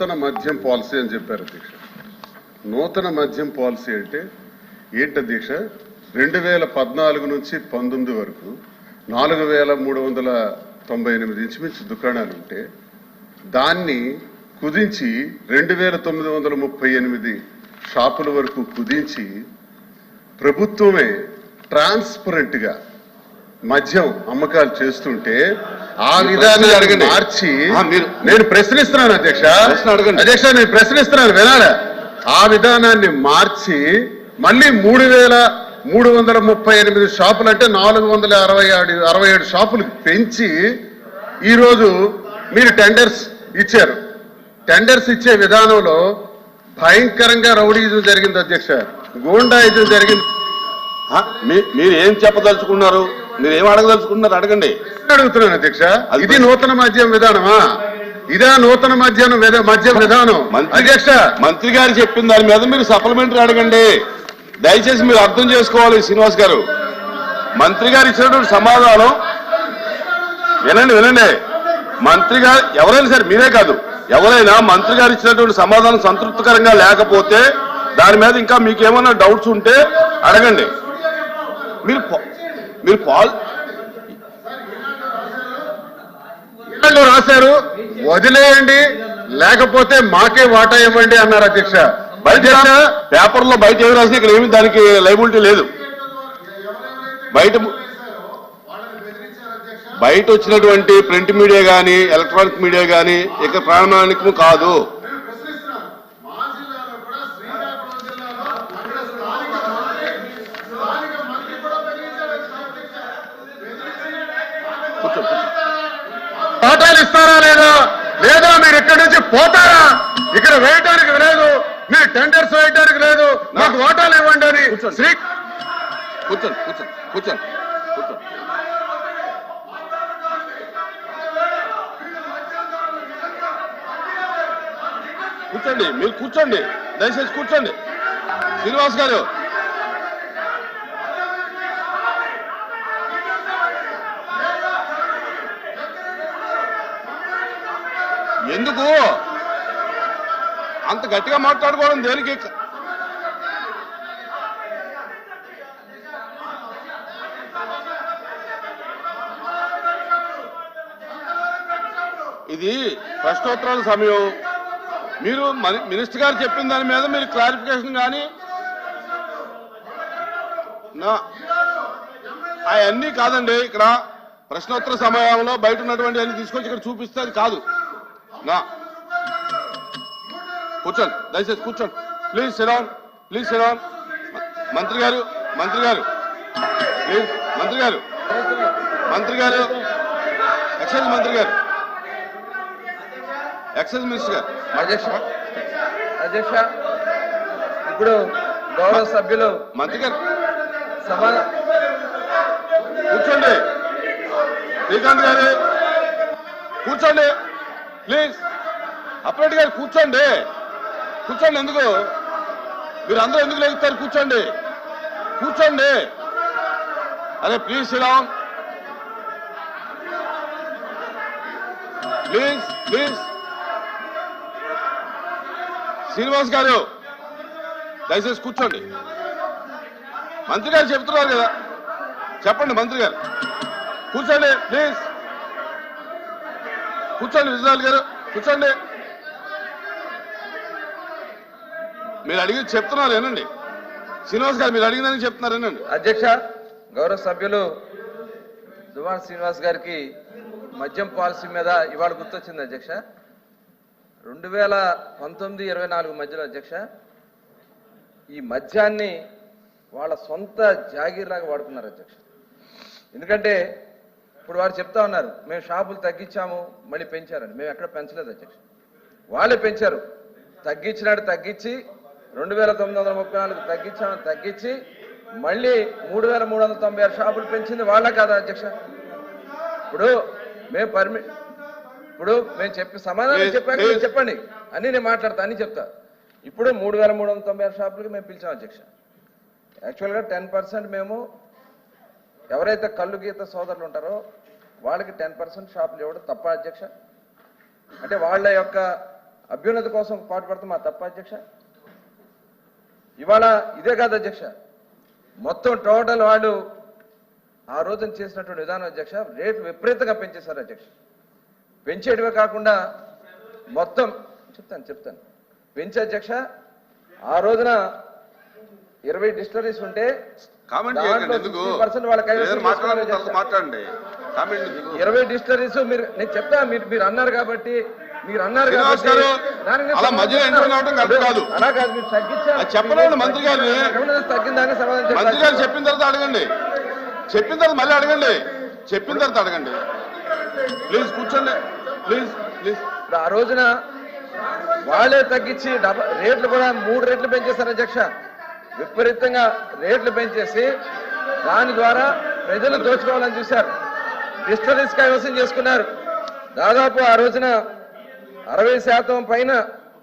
నూతన మద్యం పాలసీ అని చెప్పారు అధ్యక్ష. నూతన మద్యం పాలసీ అంటే ఏంటి అధ్యక్ష? 2014 నుంచి 19 వరకు 4398 ఇంచుమించు దుకాణాలు ఉంటే దాన్ని కుదించి 2938 షాపుల వరకు కుదించి ప్రభుత్వమే ట్రాన్స్పరెంట్ గా మద్యం అమ్మకాలు చేస్తుంటే ఆ విధానాన్ని మార్చి నేను ప్రశ్నిస్తున్నాను అధ్యక్ష. అధ్యక్ష నేను ప్రశ్నిస్తున్నాను వినాలా? ఆ విధానాన్ని మార్చి మళ్ళీ 3338 షాపులు అంటే 467 షాపులు పెంచి ఈరోజు మీరు టెండర్స్ ఇచ్చారు. టెండర్స్ ఇచ్చే విధానంలో భయంకరంగా రౌడీజం జరిగింది అధ్యక్ష, గూండాయిజం జరిగింది. మీరు ఏం చెప్పదలుచుకున్నారు? మీరు ఏం అడగదలుచుకున్నారు? అడగండి. అడుగుతున్నాను అధ్యక్ష. ఇది నూతన మద్యం విధానమా? ఇదే నూతన మద్యం విధానం అధ్యక్ష? మంత్రి గారు చెప్పిన దాని మీద మీరు సప్లిమెంటరీ అడగండి. దయచేసి మీరు అర్థం చేసుకోవాలి శ్రీనివాస్ గారు. మంత్రి గారు ఇచ్చినటువంటి సమాధానం వినండి. మంత్రి గారు ఎవరైనా సరే, మీరే కాదు ఎవరైనా మంత్రి గారు ఇచ్చినటువంటి సమాధానం సంతృప్తికరంగా లేకపోతే దాని మీద ఇంకా మీకు ఏమైనా డౌట్స్ ఉంటే అడగండి. మీరు రాశారు, వదిలేయండి లేకపోతే మాకే వాటా ఇవ్వండి అన్నారు అధ్యక్ష. పేపర్లో బయట ఏమి రాసినా ఇక్కడ ఏమి దానికి లైబిలిటీ లేదు. బయట వచ్చినటువంటి ప్రింట్ మీడియా కానీ ఎలక్ట్రానిక్ మీడియా కానీ ఇక ప్రామాణికము కాదు. వాటాలు ఇస్తారా లేదా మీరు ఇక్కడి నుంచి పోతారా? ఇక్కడ వేయటానికి లేదు, మీరు టెండర్స్ వేయటానికి లేదు, నాకు వాటాలు ఇవ్వండి అని కూర్చోండి. మీరు కూర్చోండి, దయచేసి కూర్చోండి. శ్రీనివాస్ గారు ఎందుకు అంత గట్టిగా మాట్లాడుకోవడం దేనికి? ఇది ప్రశ్నోత్తరాల సమయం. మీరు మినిస్టర్ గారు చెప్పిన దాని మీద మీరు క్లారిఫికేషన్ కానీ అవన్నీ కాదండి. ఇక్కడ ప్రశ్నోత్తర సమయంలో బయట ఉన్నటువంటి అన్ని తీసుకొచ్చి ఇక్కడ చూపిస్తే అది కాదు. కూర్చోండి, దయచేసి కూర్చోండి. Please SIT down. మంత్రి గారు ప్లీజ్. మంత్రి గారు ఎక్సైజ్ మంత్రి గారు, ఎక్సైజ్ మినిస్టర్ గారు. అధ్యక్ష ఇప్పుడు గౌరవ సభ్యులు మంత్రి గారు కూర్చోండి. శ్రీకాంత్ గారు కూర్చోండి ప్లీజ్. అప్పటి గారు కూర్చోండి. ఎందుకు మీరు అందరూ ఎందుకు లేగుతారు? కూర్చోండి. అరే please SIT down. Please. Srinivas గారు దయచేసి కూర్చోండి. మంత్రి గారు చెప్తున్నారు కదా, చెప్పండి. మంత్రి గారు కూర్చోండి ప్లీజ్. విజయనాథ్ గారు కూర్చోండి. మీరు అడిగి చెప్తున్నారు ఏనండి. శ్రీనివాస్ గారు మీరు అడిగిందని చెప్తున్నారు ఏనండి. అధ్యక్ష గౌరవ సభ్యులు దువ్వాడ శ్రీనివాస్ గారికి మద్యం పాలసీ మీద ఇవాళ గుర్తొచ్చింది అధ్యక్ష. 2019-24 మధ్యలో అధ్యక్ష ఈ మద్యాన్ని వాళ్ళ సొంత జాగీర్లాగా వాడుకున్నారు అధ్యక్ష. ఎందుకంటే ఇప్పుడు వారు చెప్తా ఉన్నారు మేము షాపులు తగ్గించాము మళ్ళీ పెంచారని. మేము ఎక్కడ పెంచలేదు అధ్యక్ష, వాళ్ళే పెంచారు. తగ్గించి 2934 తగ్గించి మళ్ళీ 3396 షాపులు పెంచింది వాళ్ళ కాదా అధ్యక్ష? ఇప్పుడు మేము చెప్పి సమాధానం చెప్పాక చెప్పండి అని నేను మాట్లాడతా అని చెప్తా. ఇప్పుడు 3396 షాపులకి మేము పిలిచాం అధ్యక్ష. యాక్చువల్గా 10% మేము ఎవరైతే కళ్ళు గీత సోదరులు ఉంటారో వాళ్ళకి 10% షాపులు ఇవ్వడం తప్ప అధ్యక్ష? అంటే వాళ్ళ యొక్క అభ్యున్నతి కోసం పాటుపడతాం మా తప్ప అధ్యక్ష. ఇవాళ ఇదే కాదు అధ్యక్ష, మొత్తం టోటల్ వాళ్ళు ఆ రోజున చేసినటువంటి విధానం అధ్యక్ష, రేట్లు విపరీతంగా పెంచేశారు అధ్యక్ష. పెంచేటివే కాకుండా మొత్తం చెప్తాను పెంచే అధ్యక్ష. ఆ రోజున 20 డిస్టిలరీస్ ఉంటే కామెంట్ దాంట్లో 60% వాళ్ళ కైవసం మాట్లాడండి. 20 డిస్టిలరీస్ నేను చెప్తా, మీరు అన్నారు కాబట్టి అలా మధ్యలో ఎంటర్ కావడం కరెక్ట్ కాదు. అలా కాదు, మీరు తగ్గించారు. చెప్పలేదు మంత్రి గారిని. తగ్గిన దానికి సమాధానం మంత్రి గారు చెప్పిన తర్వాత అడగండి, చెప్పిన తర్వాత మళ్ళీ అడగండి, చెప్పిన తర్వాత అడగండి. ప్లీజ్ కూర్చోండి, ప్లీజ్ ప్లీజ్. ఆ రోజున వాళ్ళే తగ్గించి రేట్లు కూడా 3 రేట్లు పెంచేశారు అధ్యక్ష. విపరీతంగా రేట్లు పెంచేసి దాని ద్వారా ప్రజలు దోచుకోవాలని చూశారు. డిస్టరీస్ కైవసం చేసుకున్నారు. దాదాపు ఆ రోజున 60% పైన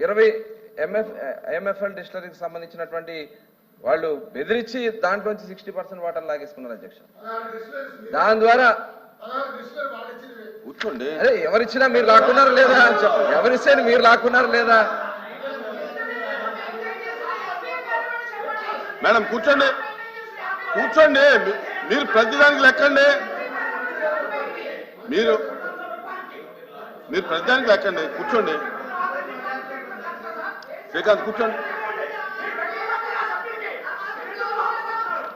20 ఎంఎఫ్ఎల్ డిస్టరీకి సంబంధించినటువంటి వాళ్ళు బెదిరించి దాంట్లోంచి 60% వాటర్ లాగేసుకున్నారు అధ్యక్ష. దాని ద్వారా కూర్చోండి. అదే ఎవరిచ్చినా మీరు లాక్కున్నారు లేదా, ఎవరిస్తే మీరు లాక్కున్నారు లేదా? మేడం కూర్చోండి, కూర్చోండి. మీరు ప్రతిదానికి లెక్కండి, మీరు ప్రతిదానికి లెక్కండి. కూర్చోండి శ్రీకాంత్, కూర్చోండి.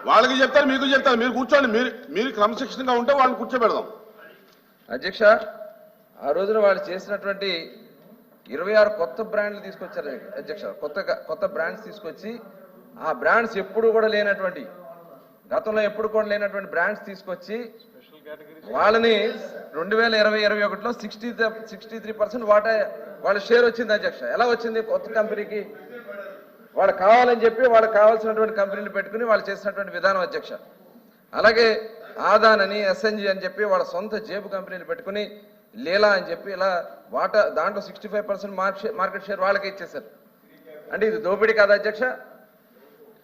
వాళ్ళకి చెప్తారు, మీకు చెప్తారు. మీరు కూర్చోండి. మీరు క్రమశిక్షణగా ఉంటే వాళ్ళని కూర్చోబెడదాం. అధ్యక్ష, ఆ రోజున వాళ్ళు చేసినటువంటి 26 కొత్త బ్రాండ్లు తీసుకొచ్చారు అధ్యక్ష. కొత్త బ్రాండ్స్ తీసుకొచ్చి ఆ బ్రాండ్స్ ఎప్పుడు కూడా లేనటువంటి, గతంలో ఎప్పుడు కూడా లేనటువంటి బ్రాండ్స్ తీసుకొచ్చి వాళ్ళని 2020-21లో 63% వాళ్ళ షేర్ వచ్చింది అధ్యక్ష. ఎలా వచ్చింది? కొత్త కంపెనీకి వాళ్ళు కావాలని చెప్పి వాళ్ళకి కావాల్సినటువంటి కంపెనీలు పెట్టుకుని వాళ్ళు చేసినటువంటి విధానం అధ్యక్ష. అలాగే ఆదాన్ అని, ఎస్ఎన్జి అని చెప్పి వాళ్ళ సొంత జేబు కంపెనీలు పెట్టుకుని లీలా అని చెప్పి ఇలా దాంట్లో 65% మార్కెట్ షేర్ వాళ్ళకే ఇచ్చేశారు. అంటే ఇది దోపిడీ కాదా అధ్యక్ష?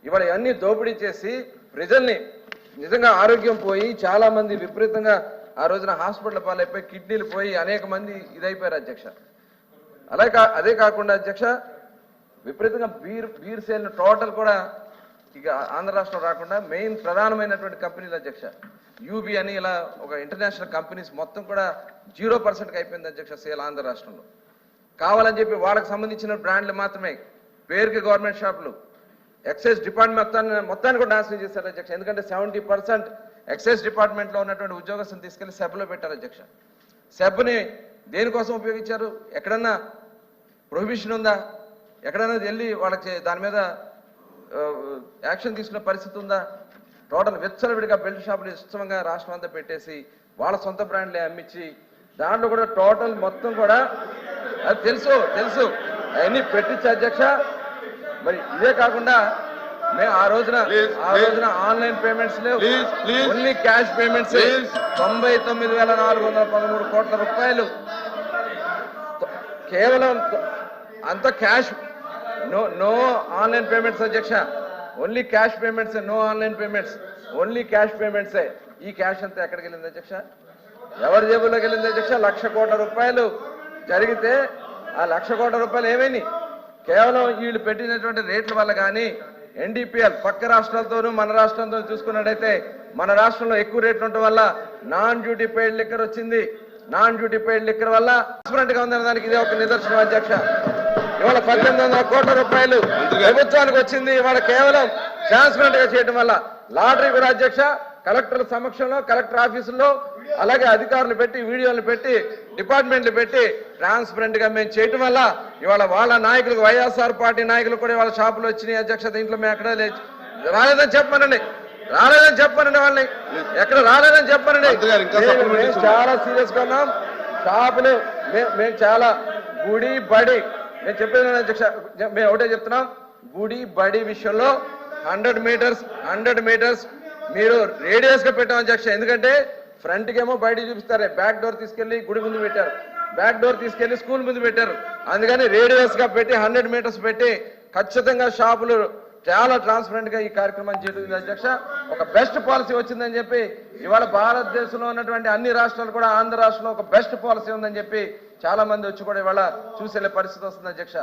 ఇవాళ ఇవన్నీ దోపిడీ చేసి ప్రజల్ని నిజంగా ఆరోగ్యం పోయి చాలా మంది విపరీతంగా ఆ రోజున హాస్పిటల్ పాలైపోయి కిడ్నీలు పోయి అనేక మంది ఇదైపోయారు అధ్యక్ష. అదే కాకుండా అధ్యక్ష, విపరీతంగా బీర్ సేల్ టోటల్ కూడా ఇక ఆంధ్ర రాష్ట్రం రాకుండా మెయిన్ ప్రధానమైనటువంటి కంపెనీలు అధ్యక్ష, యూబీ అని ఇలా ఒక ఇంటర్నేషనల్ కంపెనీస్ మొత్తం కూడా 0%కి అయిపోయింది అధ్యక్ష సేల్ ఆంధ్ర రాష్ట్రంలో. కావాలని చెప్పి వాళ్ళకి సంబంధించిన బ్రాండ్లు మాత్రమే, పేరుకి గవర్నమెంట్ షాపులు, ఎక్సైజ్ డిపార్ట్మెంట్ మొత్తాన్ని కూడా నాశనం చేశారు అధ్యక్ష. ఎందుకంటే 70% ఎక్సైజ్ డిపార్ట్మెంట్లో ఉన్నటువంటి ఉద్యోగస్తులు తీసుకెళ్లి సెబ్లో పెట్టారు అధ్యక్ష. సెబ్ని దేనికోసం ఉపయోగించారు? ఎక్కడన్నా ప్రొహిబిషన్ ఉందా? ఎక్కడైనా వెళ్ళి వాళ్ళకి దాని మీద యాక్షన్ తీసుకునే పరిస్థితి ఉందా? టోటల్ విచ్చలవిడిగా బెల్ట్ షాపులు ఇష్టంగా రాష్ట్రం అంతా పెట్టేసి వాళ్ళ సొంత బ్రాండ్లే అమ్మించి దాంట్లో కూడా టోటల్ మొత్తం కూడా అది తెలుసు అవన్నీ పెట్టించి అధ్యక్ష. మరి ఇదే కాకుండా మేము ఆ రోజున ఆన్లైన్ పేమెంట్స్ లేవు, ఓన్లీ క్యాష్ పేమెంట్స్. 99,413 కోట్ల రూపాయలు కేవలం అంత క్యాష్, నో ఆన్లైన్ పేమెంట్స్ అధ్యక్ష. Only cash payments, no online payments, only cash పేమెంట్సే. ఈ క్యాష్ అంతా ఎక్కడికి వెళ్ళింది అధ్యక్ష? ఎవరి జేబుల్లోకి వెళ్ళింది అధ్యక్ష? 1,00,000 కోట్ల రూపాయలు జరిగితే ఆ 1,00,000 కోట్ల రూపాయలు ఏమైంది? కేవలం వీళ్ళు పెట్టినటువంటి రేట్ల వల్ల కానీ, ఎన్డీపీఎల్ పక్క రాష్ట్రాలతోనూ మన రాష్ట్రంతో చూసుకున్నట్టయితే మన రాష్ట్రంలో ఎక్కువ రేట్లు ఉండటం వల్ల నాన్ డ్యూటీ పెయిడ్ లిక్కర్ వచ్చింది. నాన్ డ్యూటీ పెయిడ్ లిక్కర్ వల్ల ట్రాన్స్పరెంట్ గా ఉందన్న దానికి ఇదే ఒక నిదర్శనం అధ్యక్ష. ఇవాళ 1,800 కోట్ల రూపాయలు ప్రభుత్వానికి వచ్చింది. ఇవాళ కేవలం ట్రాన్స్పరెంట్ గా చేయడం వల్ల. లాటరీ కూడా అధ్యక్ష కలెక్టర్ల సమక్షంలో, కలెక్టర్ ఆఫీసుల్లో, అలాగే అధికారులు పెట్టి, వీడియోలు పెట్టి, డిపార్ట్మెంట్లు పెట్టి ట్రాన్స్పరెంట్ గా మేము చేయటం వల్ల ఇవాళ వాళ్ళ నాయకులకు, వైఎస్ఆర్ పార్టీ నాయకులు కూడా వాళ్ళ షాపులు వచ్చినాయి అధ్యక్ష. దీంట్లో మేము ఎక్కడ రాలేదని చెప్పమనండి, వాళ్ళని ఎక్కడ రాలేదని చెప్పమనండి. చాలా సీరియస్ గా ఉన్నాం. షాపులు మేము చాలా గుడి బడి, నేను చెప్పేది అధ్యక్ష, మేము ఒకటే చెప్తున్నాం, గుడి బడి విషయంలో 100 మీటర్స్ మీరు రేడియస్ గా పెట్టాం అధ్యక్ష. ఎందుకంటే ఫ్రంట్ కేమో బయట చూపిస్తారు, బ్యాక్ డోర్ తీసుకెళ్లి గుడి ముందు పెట్టారు, బ్యాక్ డోర్ తీసుకెళ్లి స్కూల్ ముందు పెట్టారు. అందుకని రేడియస్ గా పెట్టి 100 మీటర్స్ పెట్టి ఖచ్చితంగా షాపులు చాలా ట్రాన్స్పరెంట్ గా ఈ కార్యక్రమం చేయడం అధ్యక్ష. ఒక బెస్ట్ పాలసీ వచ్చిందని చెప్పి ఇవాళ భారతదేశంలో ఉన్నటువంటి అన్ని రాష్ట్రాలు కూడా ఆంధ్ర రాష్ట్రంలో ఒక బెస్ట్ పాలసీ ఉందని చెప్పి చాలా మంది వచ్చి కూడా ఇవాళ చూసే పరిస్థితి వస్తుంది అధ్యక్ష.